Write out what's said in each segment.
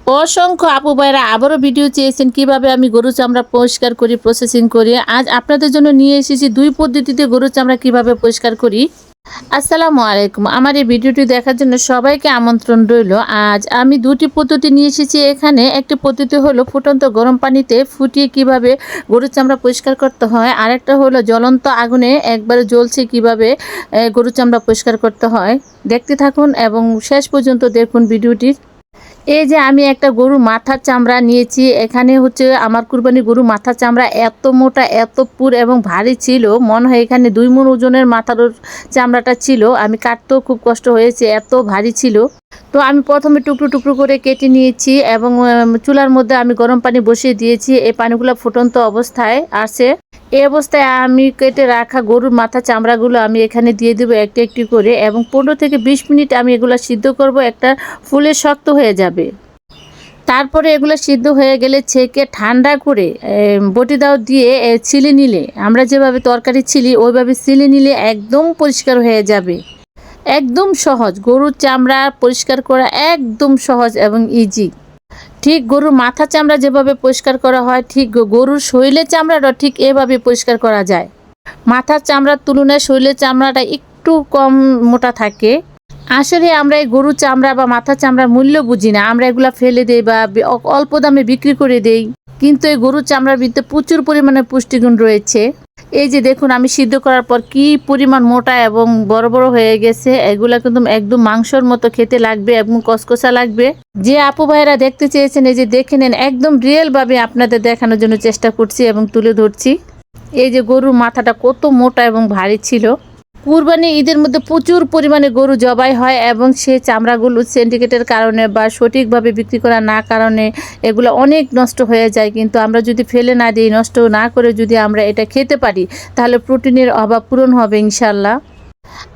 অসংখ্য আপু ভাইরা আবারও ভিডিও চেয়েছেন কিভাবে আমি গরু চামড়া পরিষ্কার করি, প্রসেসিং করি। আজ আপনাদের জন্য নিয়ে এসেছি দুই পদ্ধতিতে গরু চামড়া কিভাবে পরিষ্কার করি। আসসালামু আলাইকুম। আমার এই ভিডিওটি দেখার জন্য সবাইকে আমন্ত্রণ রইল। আজ আমি দুটি পদ্ধতি নিয়ে এসেছি এখানে। একটি পদ্ধতি হলো ফুটন্ত গরম পানিতে ফুটিয়ে কিভাবে গরুর চামড়া পরিষ্কার করতে হয়, আরেকটা হলো জ্বলন্ত আগুনে একবারে জ্বলছে কিভাবে গরুর চামড়া পরিষ্কার করতে হয়। দেখতে থাকুন এবং শেষ পর্যন্ত দেখুন ভিডিওটি। এই যে আমি একটা গরু মাথার চামড়া নিয়েছি। এখানে হচ্ছে আমার কুরবানি গরু মাথার চামড়া এত মোটা, এত পুর এবং ভারী ছিল, মনে হয় এখানে 2 মণ ওজনের মাথার চামড়াটা ছিল। আমি কাটতেও খুব কষ্ট হয়েছে, এত ভারী ছিল। তো আমি প্রথমে টুকরো টুকরো করে কেটে নিয়েছি এবং চুলার মধ্যে আমি গরম পানি বসিয়ে দিয়েছি। এই পানিগুলো ফুটন্ত অবস্থায় আছে। এই অবস্থায় আমি কেটে রাখা গরুর মাথা চামড়াগুলো আমি এখানে দিয়ে দেবো একটু একটু করে এবং 15 থেকে 20 মিনিট আমি এগুলো সিদ্ধ করব। একটা ফুলে শক্ত হয়ে যাবে। তারপরে এগুলো সিদ্ধ হয়ে গেলে ছেঁকে ঠান্ডা করে বটি দাও দিয়ে ছিলে নিলে, আমরা যেভাবে তরকারি ছিলি ওইভাবে ছিলে নিলে একদম পরিষ্কার হয়ে যাবে। একদম সহজ, গরুর চামড়া পরিষ্কার করা একদম সহজ এবং ইজি। ঠিক গরুর মাথা চামড়া যেভাবে পরিষ্কার করা হয়, ঠিক গরুর শরীরের চামড়াটা ঠিক এভাবে পরিষ্কার করা যায়। মাথার চামড়ার তুলনায় শরীরের চামড়াটা একটু কম মোটা থাকে। আসলে আমরা এই গরুর চামড়া বা মাথার চামড়ার মূল্য বুঝি না, আমরা এগুলা ফেলে দেই বা অল্প দামে বিক্রি করে দেই। কিন্তু এই গরুর চামড়ার ভিতরে প্রচুর পরিমাণে পুষ্টিগুণ রয়েছে। এই যে দেখুন, আমি সিদ্ধ করার পর কি পরিমাণ মোটা এবং বড় বড় হয়ে গেছে। এগুলা কিন্তু একদম মাংসর মতো খেতে লাগবে এবং কসকসা লাগবে। যে আপু ভাইরা দেখতে চেয়েছেন, এই যে দেখে নেন, একদম রিয়েল ভাবে আপনাদের দেখানোর জন্য চেষ্টা করছি এবং তুলে ধরছি। এই যে গরুর মাথাটা কত মোটা এবং ভারী ছিল। কুরবানি ঈদের মধ্যে প্রচুর পরিমাণে গরু জবাই হয় এবং সেই চামড়াগুলো সিন্ডিকেটের কারণে বা সঠিকভাবে বিক্রি করা না কারণে এগুলো অনেক নষ্ট হয়ে যায়। কিন্তু আমরা যদি ফেলে না দিই, নষ্ট না করে যদি আমরা এটা খেতে পারি, তাহলে প্রোটিনের অভাব পূরণ হবে ইনশাল্লাহ।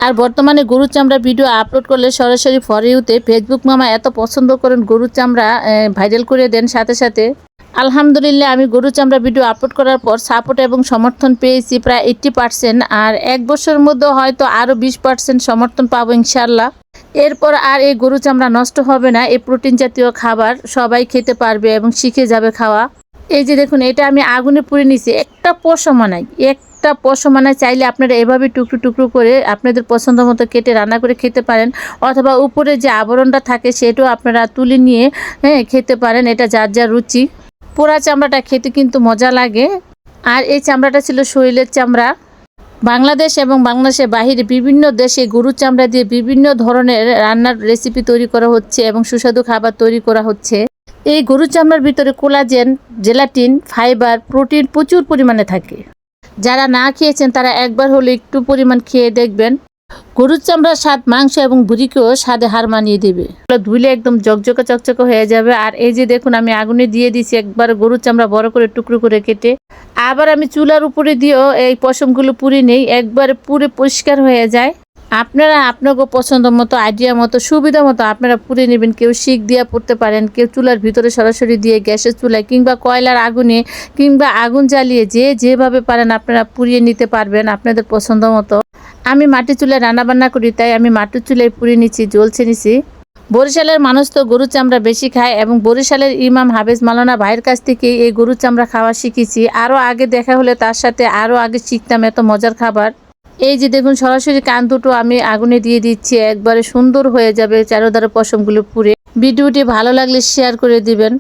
আর বর্তমানে গরুর চামড়া ভিডিও আপলোড করলে সরাসরি ফর ইউতে ফেসবুক মামা এত পছন্দ করেন, গরুর চামড়া ভাইরাল করে দেন সাথে সাথে। আলহামদুলিল্লাহ, আমি গরুর চামড়া ভিডিও আপলোড করার পর সাপোর্ট এবং সমর্থন পেয়েছি প্রায় 80%। আর 1 বছরের মধ্যে হয়তো আরও 20% সমর্থন পাবো ইনশাল্লাহ। এরপর আর এই গরু চামড়া নষ্ট হবে না। এই প্রোটিন জাতীয় খাবার সবাই খেতে পারবে এবং শিখে যাবে খাওয়া। এই যে দেখুন, এটা আমি আগুনে পুড়ে নিছি। একটা পশমানায় চাইলে আপনারা এভাবে টুকরো টুকরো করে আপনাদের পছন্দ মতো কেটে রান্না করে খেতে পারেন, অথবা উপরে যে আবরণটা থাকে সেটাও আপনারা তুলে নিয়ে খেতে পারেন। এটা যার যার রুচি। পোড়া চামড়াটা খেতে কিন্তু মজা লাগে। আর এই চামড়াটা ছিল শরীরের চামড়া। বাংলাদেশ এবং বাংলাদেশের বাহিরে বিভিন্ন দেশে গরুর চামড়া দিয়ে বিভিন্ন ধরনের রান্নার রেসিপি তৈরি করা হচ্ছে এবং সুস্বাদু খাবার তৈরি করা হচ্ছে। এই গরুর চামড়ার ভিতরে কোলাজেন, জেলাটিন, ফাইবার, প্রোটিন প্রচুর পরিমাণে থাকে। যারা না খেয়েছেন তারা একবার হলে একটু পরিমাণ খেয়ে দেখবেন। গরুর চামড়ার স্বাদ মাংস এবং ভুঁড়িকেও স্বাদে হার মানিয়ে দেবে। ধুলে একদম জকজকে চকচকে হয়ে যাবে। আর এই যে দেখুন, আমি আগুনে দিয়ে দিয়েছি একবার গরুর চামড়া বড় করে টুকরো করে কেটে। আবার আমি চুলার উপরে দিয়েও এই পশমগুলো পুড়ে নেই, একবারে পুরে পরিষ্কার হয়ে যায়। আপনারা আপনাকে পছন্দ মতো, আইডিয়া মতো, সুবিধা মতো আপনারা পুড়ে নেবেন। কেউ শিক দিয়ে পড়তে পারেন, কেউ চুলার ভিতরে সরাসরি দিয়ে, গ্যাসের চুলায় কিংবা কয়লার আগুনে কিংবা আগুন জ্বালিয়ে যেভাবে পারেন আপনারা পুড়িয়ে নিতে পারবেন আপনাদের পছন্দ মতো। আমি মাটির চুলায় রান্নাবান্না করি, তাই আমি মাটির চুলায় পুড়ে নিচ্ছি, জ্বলছে নিচ্ছি। বরিশালের মানুষ তো গরুর চামড়া বেশি খায় এবং বরিশালের ইমাম হাফেজ মাওলানা ভাইয়ের কাছ থেকে এই গরুর চামড়া খাওয়া শিখেছি। আরও আগে দেখা হলে তার সাথে আরও আগে শিখতাম, এত মজার খাবার। এই যে দেখুন, সরাসরি কান দুটো আমি আগুনে দিয়ে দিচ্ছি, একবারে সুন্দর হয়ে যাবে চারোধারে পশমগুলো পুড়ে। ভিডিওটি ভালো লাগলে শেয়ার করে দিবেন।